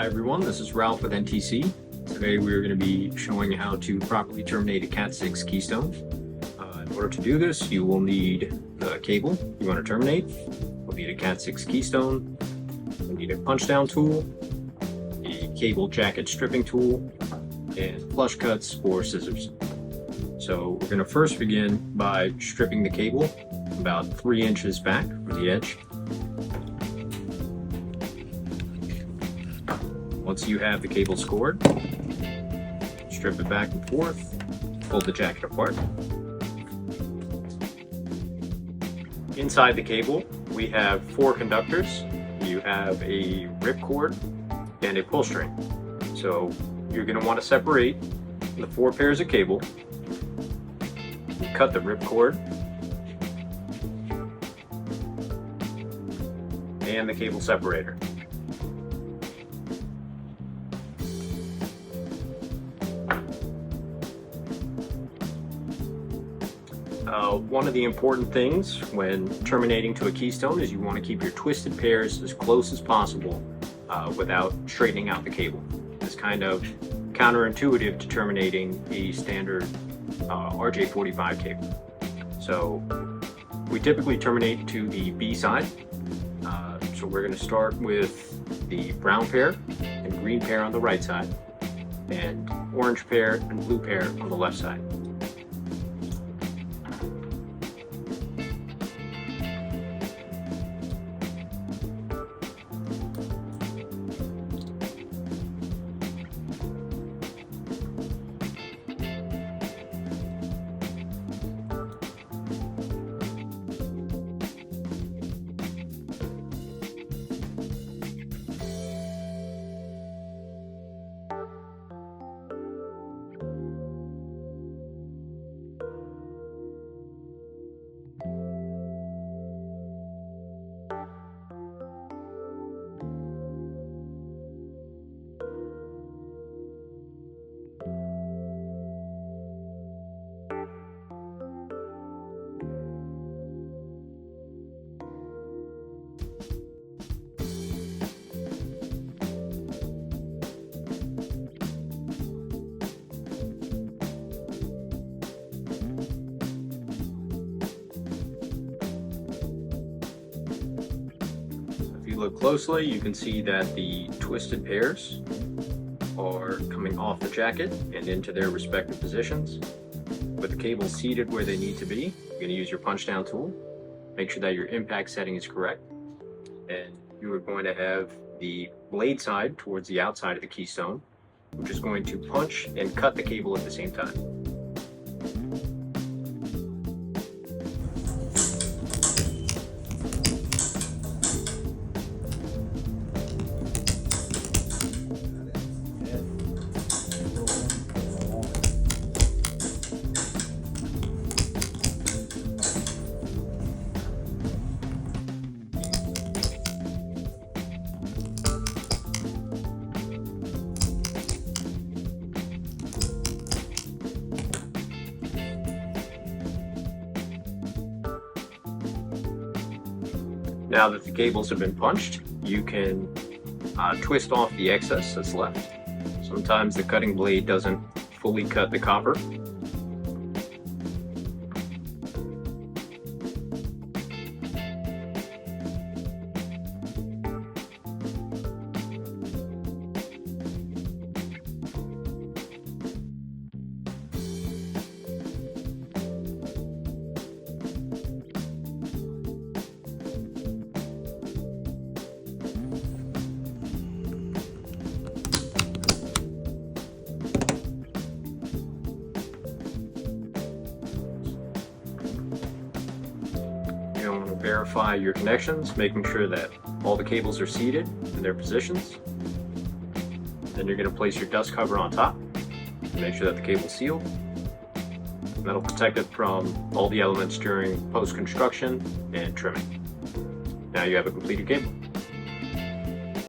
Hi everyone, this is Ralph with NTC. Today we are going to be showing how to properly terminate a Cat6 keystone. In order to do this, you will need the cable you want to terminate. You'll need a Cat6 keystone. You'll need a punch down tool, a cable jacket stripping tool, and flush cuts or scissors. So we're going to first begin by stripping the cable about 3 inches back from the edge. Once you have the cable scored, strip it back and forth, pull the jacket apart. Inside the cable, we have 4 conductors. You have a ripcord and a pull string. So you're going to want to separate the 4 pairs of cable. Cut the ripcord and the cable separator. One of the important things when terminating to a keystone is you want to keep your twisted pairs as close as possible without straightening out the cable. It's kind of counterintuitive to terminating a standard RJ45 cable. So we typically terminate to the B side. So we're going to start with the brown pair and green pair on the right side, and orange pair and blue pair on the left side. Look closely, you can see that the twisted pairs are coming off the jacket and into their respective positions. With the cables seated where they need to be, you're going to use your punch down tool. Make sure that your impact setting is correct, and you are going to have the blade side towards the outside of the keystone, which is going to punch and cut the cable at the same time. Now that the cables have been punched, you can twist off the excess that's left. Sometimes the cutting blade doesn't fully cut the copper. You want to verify your connections, making sure that all the cables are seated in their positions. Then you're going to place your dust cover on top to make sure that the cable is sealed. And that'll protect it from all the elements during post-construction and trimming. Now you have a completed cable.